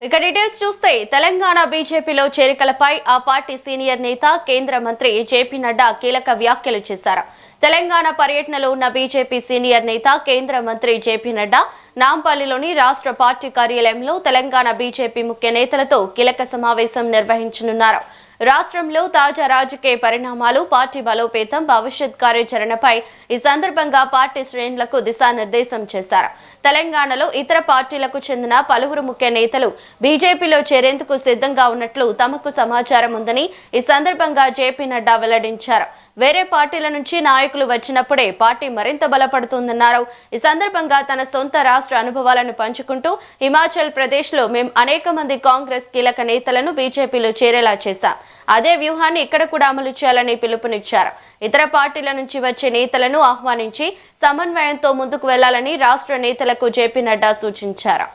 ఇక డీటెయిల్స్ చూస్తే తెలంగాణ బీజేపీలో చేరికలపై ఆ పార్టీ సీనియర్ నేత కేంద్ర మంత్రి జేపీ నడ్డా కీలక వ్యాఖ్యలు చేశారు. తెలంగాణ పర్యటనలో ఉన్న బీజేపీ సీనియర్ నేత కేంద్ర మంత్రి జేపీ నడ్డా నాంపల్లిలోని రాష్ట్ర పార్టీ కార్యాలయంలో తెలంగాణ బీజేపీ ముఖ్య నేతలతో కీలక సమావేశం నిర్వహించనున్నారు. రాష్ట్రంలో తాజా రాజకీయ పరిణామాలు, పార్టీ బలోపేతం, భవిష్యత్ కార్యాచరణపై ఈ సందర్భంగా పార్టీ శ్రేణులకు దిశానిర్దేశం చేశారు. తెలంగాణలో ఇతర పార్టీలకు చెందిన పలువురు ముఖ్య నేతలు బీజేపీలో చేరేందుకు సిద్ధంగా ఉన్నట్లు తమకు సమాచారం ఉందని ఈ సందర్భంగా జేపీ నడ్డా వెల్లడించారు. వేరే పార్టీల నుంచి నాయకులు వచ్చినప్పుడే పార్టీ మరింత బలపడుతుందన్నారు. ఈ సందర్భంగా తన సొంత రాష్ట్ర అనుభవాలను పంచుకుంటూ హిమాచల్ ప్రదేశ్ లో మేం అనేక మంది కాంగ్రెస్ కీలక నేతలను బీజేపీలో చేరేలా చేశాం. అదే వ్యూహాన్ని ఇక్కడ కూడా అమలు చేయాలని పిలుపునిచ్చారు. ఇతర పార్టీల నుంచి వచ్చే నేతలను ఆహ్వానించి సమన్వయంతో ముందుకు వెళ్లాలని రాష్ట్ర నేతలకు జేపీ నడ్డా సూచించారు.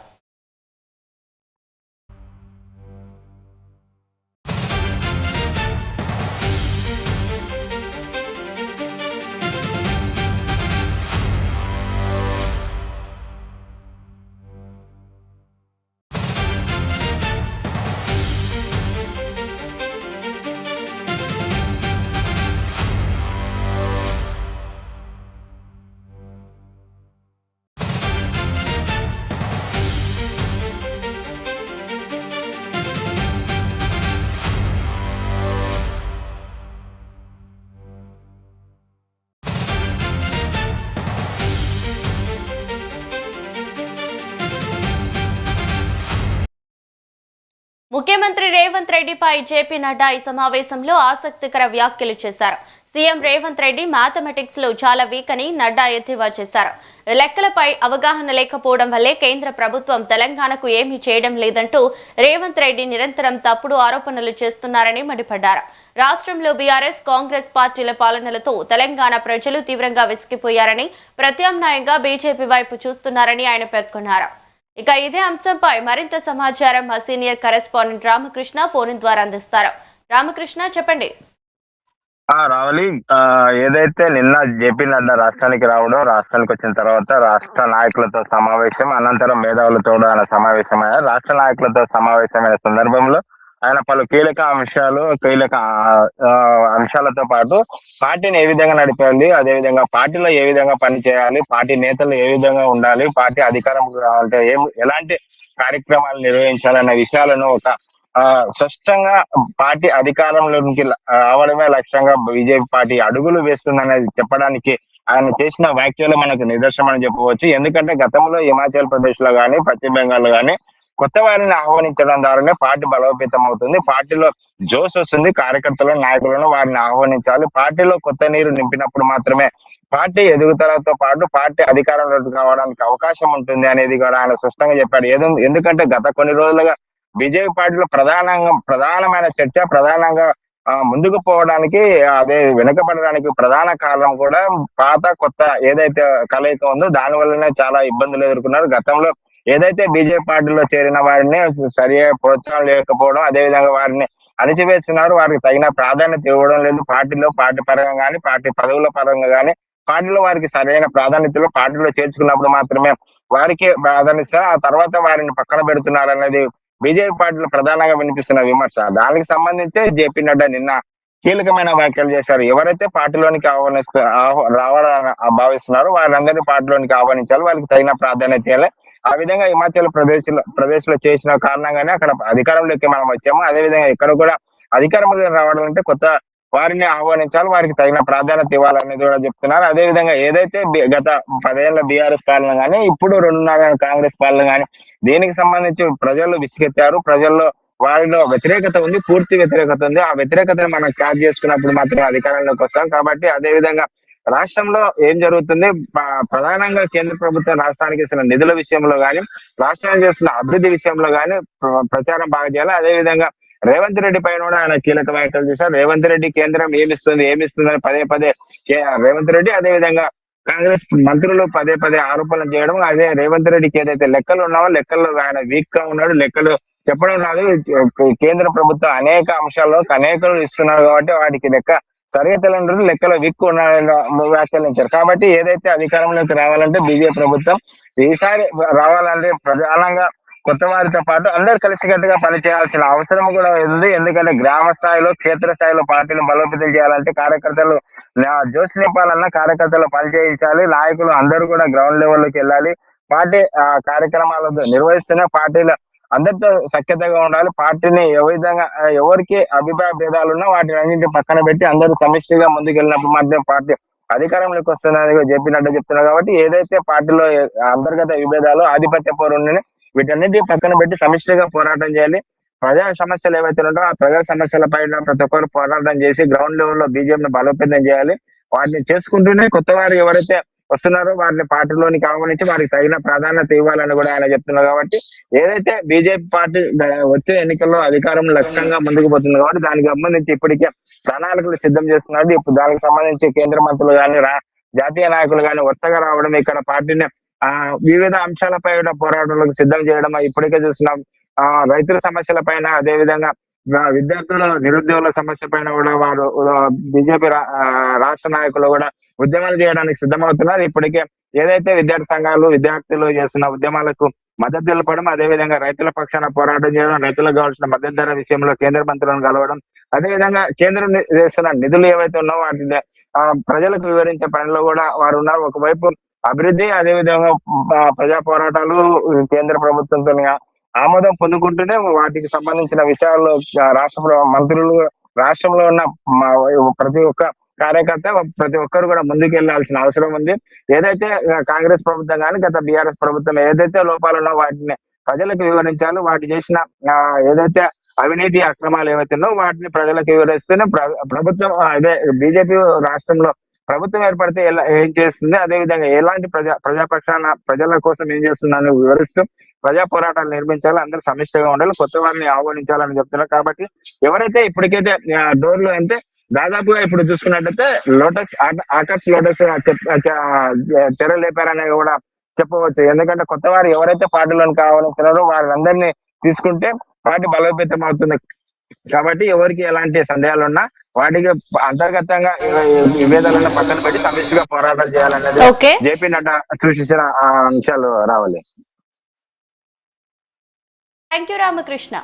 ముఖ్యమంత్రి రేవంత్ రెడ్డిపై జేపీ నడ్డా ఈ సమావేశంలో ఆసక్తికర వ్యాఖ్యలు చేశారు. సీఎం రేవంత్ రెడ్డి మ్యాథమెటిక్స్ లో చాలా వీక్ అని నడ్డా ఎద్దేవా చేశారు. లెక్కలపై అవగాహన లేకపోవడం వల్లే కేంద్ర ప్రభుత్వం తెలంగాణకు ఏమీ చేయడం లేదంటూ రేవంత్ రెడ్డి నిరంతరం తప్పుడు ఆరోపణలు చేస్తున్నారని మండిపడ్డారు. రాష్ట్రంలో బీఆర్ఎస్, కాంగ్రెస్ పార్టీల పాలనలతో తెలంగాణ ప్రజలు తీవ్రంగా విసిగిపోయారని, ప్రత్యామ్నాయంగా బీజేపీ వైపు చూస్తున్నారని ఆయన పేర్కొన్నారు. ఇక ఇదే అంశంపై మరింత సమాచారం మా సీనియర్ కరెస్పాండెంట్ రామకృష్ణ ఫోన్ ద్వారా అందిస్తారు. రామకృష్ణ, చెప్పండి. రావలి, ఏదైతే నిన్న జేపీ నడ్డా రాష్ట్రానికి వచ్చిన తర్వాత రాష్ట్ర నాయకులతో సమావేశం, అనంతరం మేధావులతో సమావేశమైన రాష్ట్ర నాయకులతో సమావేశమైన సందర్భంలో ఆయన పలు కీలక అంశాలతో పాటు పార్టీని ఏ విధంగా నడిపాలి, అదేవిధంగా పార్టీలో ఏ విధంగా పనిచేయాలి, పార్టీ నేతలు ఏ విధంగా ఉండాలి, పార్టీ అధికారం అంటే ఎలాంటి కార్యక్రమాలు నిర్వహించాలన్న విషయాలను ఒక స్పష్టంగా పార్టీ అధికారంలోకి రావడమే లక్ష్యంగా బీజేపీ పార్టీ అడుగులు వేస్తుందనేది చెప్పడానికి ఆయన చేసిన వ్యాఖ్యలు మనకు నిదర్శనం అని చెప్పవచ్చు. ఎందుకంటే గతంలో హిమాచల్ ప్రదేశ్ లో గానీ, పశ్చిమ బెంగాల్ లో గానీ కొత్త వారిని ఆహ్వానించడం ద్వారానే పార్టీ బలోపేతం అవుతుంది, పార్టీలో జోష్ వస్తుంది, కార్యకర్తలను, నాయకులను వారిని ఆహ్వానించాలి. పార్టీలో కొత్త నీరు నింపినప్పుడు మాత్రమే పార్టీ ఎదుగుదలతో పాటు పార్టీ అధికారంలోకి కావడానికి అవకాశం ఉంటుంది అనేది కూడా ఆయన స్పష్టంగా చెప్పాడు. ఎందుకంటే గత కొన్ని రోజులుగా బీజేపీ పార్టీలో ప్రధానమైన చర్చ, ప్రధానంగా ముందుకు పోవడానికి, అదే వెనుకబడడానికి ప్రధాన కారణం కూడా పాత కొత్త ఏదైతే కలయిక ఉందో దాని వల్లనే చాలా ఇబ్బందులు ఎదుర్కొన్నారు. గతంలో ఏదైతే బీజేపీ పార్టీలో చేరిన వారిని సరి ప్రోత్సాహం లేకపోవడం, అదేవిధంగా వారిని అణిచివేస్తున్నారు, వారికి తగిన ప్రాధాన్యత ఇవ్వడం లేదు. పార్టీ పరంగా కానీ, పార్టీ పదవుల పరంగా కానీ పార్టీలో వారికి సరైన ప్రాధాన్యతలో పార్టీలో చేర్చుకున్నప్పుడు మాత్రమే వారికి ప్రాధాన్యత, ఆ తర్వాత వారిని పక్కన పెడుతున్నారు అనేది బీజేపీ పార్టీలో ప్రధానంగా వినిపిస్తున్న విమర్శ. దానికి సంబంధించి జేపీ నడ్డా నిన్న కీలకమైన వ్యాఖ్యలు చేశారు. ఎవరైతే పార్టీలోనికి రావాలని భావిస్తున్నారో వారందరినీ పార్టీలోనికి ఆహ్వానించాలి, వారికి తగిన ప్రాధాన్యత ఇవ్వాలి. ఆ విధంగా హిమాచల్ ప్రదేశ్ లో చేసిన కారణంగానే అక్కడ అధికారంలోకి మనం వచ్చాము. అదేవిధంగా ఇక్కడ కూడా అధికారంలో రావడం అంటే కొత్త వారిని ఆహ్వానించాలి, వారికి తగిన ప్రాధాన్యత ఇవ్వాలనేది కూడా చెప్తున్నారు. అదేవిధంగా ఏదైతే గత 10 ఏళ్ల బీఆర్ఎస్ పాలన కానీ, ఇప్పుడు 2.5 కాంగ్రెస్ పాలన కానీ దీనికి సంబంధించి ప్రజలు విసిగెత్తారు. ప్రజల్లో వారిలో వ్యతిరేకత ఉంది, పూర్తి వ్యతిరేకత ఉంది. ఆ వ్యతిరేకతను మనం క్యాచ్ చేసుకున్నప్పుడు మాత్రమే అధికారంలోకి వస్తాం. కాబట్టి అదేవిధంగా రాష్ట్రంలో ఏం జరుగుతుంది, ప్రధానంగా కేంద్ర ప్రభుత్వం రాష్ట్రానికి ఇస్తున్న నిధుల విషయంలో కానీ, రాష్ట్రానికి చేస్తున్న అభివృద్ధి విషయంలో కానీ ప్రచారం బాగా చేయాలి. అదేవిధంగా రేవంత్ రెడ్డి పైన కూడా ఆయన కీలక వ్యాఖ్యలు చేశారు. రేవంత్ రెడ్డి కేంద్రం ఏమిస్తుంది అని పదే రేవంత్ రెడ్డి, అదేవిధంగా కాంగ్రెస్ మంత్రులు పదే ఆరోపణలు చేయడం, అదే రేవంత్ రెడ్డికి ఏదైతే లెక్కలు ఉన్నావో లెక్కల్లో ఆయన వీక్ గా ఉన్నాడు, లెక్కలు చెప్పడం రాదు. కేంద్ర ప్రభుత్వం అనేక అంశాల్లో అనేకలు ఇస్తున్నారు కాబట్టి వాటికి సరిగతలు లెక్కలో వీక్ ఉన్నాడని వ్యాఖ్యానించారు. కాబట్టి ఏదైతే అధికారంలోకి రావాలంటే బీజేపీ ప్రభుత్వం ఈసారి రావాలంటే ప్రధానంగా కొత్త వారితో పాటు అందరూ కలిసికట్టుగా పనిచేయాల్సిన అవసరం కూడా ఉంది. ఎందుకంటే గ్రామ స్థాయిలో, క్షేత్ర స్థాయిలో పార్టీని బలోపేతం చేయాలంటే కార్యకర్తలు జోష్ నింపాలన్నా కార్యకర్తలు పనిచేయించాలి. నాయకులు అందరూ కూడా గ్రౌండ్ లెవెల్లోకి వెళ్ళాలి. పార్టీ కార్యక్రమాలు నిర్వహిస్తున్న పార్టీల అందరితో సఖ్యతగా ఉండాలి. పార్టీని ఏ విధంగా ఎవరికి అభిప్రాయ భేదాలు ఉన్నా వాటిని అన్నింటి పక్కన పెట్టి అందరూ సమిష్టిగా ముందుకెళ్ళినప్పుడు మాత్రం పార్టీ అధికారంలోకి వస్తున్నది జేపీ నడ్డా చెప్తున్నారు. కాబట్టి ఏదైతే పార్టీలో అంతర్గత విభేదాలు, ఆధిపత్య పోరుని వీటన్నిటి పక్కన పెట్టి సమిష్టిగా పోరాటం చేయాలి. ప్రజా సమస్యలు ఏవైతే ఉంటాయో ఆ ప్రజా సమస్యల పైన ప్రతి ఒక్కరు పోరాటం చేసి గ్రౌండ్ లెవెల్లో బీజేపీని బలోపేతం చేయాలి. వాటిని చేసుకుంటూనే కొత్త వారు ఎవరైతే వస్తున్నారో వారిని పార్టీలోనికి ఆహ్వానించి వారికి తగిన ప్రాధాన్యత ఇవ్వాలని కూడా ఆయన చెప్తున్నారు. కాబట్టి ఏదైతే బీజేపీ పార్టీ వచ్చే ఎన్నికల్లో అధికారం లక్ష్యంగా ముందుకు పోతుంది కాబట్టి దానికి సంబంధించి ఇప్పటికే ప్రణాళికలు సిద్ధం చేస్తున్నారు. ఇప్పుడు దానికి సంబంధించి కేంద్ర మంత్రులు కానీ జాతీయ నాయకులు కానీ వరుసగా రావడం, ఇక్కడ పార్టీని వివిధ అంశాలపై పోరాటాలకు సిద్ధం చేయడం ఇప్పటికే చూస్తున్నాం. రైతుల సమస్యల పైన, అదే విధంగా విద్యార్థుల నిరుద్యోగుల సమస్య పైన కూడా వారు బీజేపీ రాష్ట్ర నాయకులు కూడా ఉద్యమాలు చేయడానికి సిద్ధమవుతున్నారు. ఇప్పటికే ఏదైతే విద్యార్థి సంఘాలు, విద్యార్థులు చేస్తున్న ఉద్యమాలకు మద్దతు తెలపడం, అదే విధంగా రైతుల పక్షాన పోరాటం చేయడం, రైతులకు కావాల్సిన మద్దతు ధర విషయంలో కేంద్ర మంత్రులను కలవడం, అదే విధంగా కేంద్రం చేస్తున్న నిధులు ఏవైతే ఉన్నావో వాటిని ప్రజలకు వివరించే పనిలో కూడా వారు ఉన్నారు. ఒకవైపు అభివృద్ధి, అదే విధంగా ప్రజా పోరాటాలు కేంద్ర ప్రభుత్వంతో ఆమోదం పొందుకుంటూనే వాటికి సంబంధించిన విషయాల్లో రాష్ట్ర మంత్రులు, రాష్ట్రంలో ఉన్న ప్రతి ఒక్క కార్యకర్త, ప్రతి ఒక్కరు కూడా ముందుకు వెళ్లాల్సిన అవసరం ఉంది. ఏదైతే కాంగ్రెస్ ప్రభుత్వం కానీ గత బీఆర్ఎస్ ప్రభుత్వం ఏదైతే లోపాలు ఉన్నా వాటిని ప్రజలకు వివరించాలి. వాటి చేసిన ఏదైతే అవినీతి అక్రమాలు ఏవైతే ఉన్నాయో వాటిని ప్రజలకు వివరిస్తూనే ప్రభుత్వం అదే బీజేపీ రాష్ట్రంలో ప్రభుత్వం ఏర్పడితే ఏం చేస్తుంది, అదే విధంగా ఎలాంటి ప్రజాపక్షాన ప్రజల కోసం ఏం చేస్తుందని వివరిస్తూ ప్రజా పోరాటాలు నిర్మించాలి. అందరూ సమిష్టిగా ఉండాలి, కొత్త వారిని ఆహ్వానించాలని చెప్తున్నారు. కాబట్టి ఎవరైతే ఇప్పటికైతే డోర్లు అంటే దాదాపుగా ఇప్పుడు చూసుకున్నట్టయితే ఆకర్ష్ లోటస్ తెర లేపారనే కూడా చెప్పవచ్చు. ఎందుకంటే కొత్త వారు ఎవరైతే పార్టీలోకి ఆహ్వానిస్తున్నారో వారందరినీ తీసుకుంటే పార్టీ బలోపేతం అవుతుంది. కాబట్టి ఎవరికి ఎలాంటి సందేహాలు ఉన్నా వాటికి అంతర్గతంగా విభేదాలను పక్కన పెట్టి సమిష్టిగా పోరాటాలు చేయాలన్నది జేపీ నడ్డా సూచించిన అంశాలు రావాలి. Thank you Ramakrishna.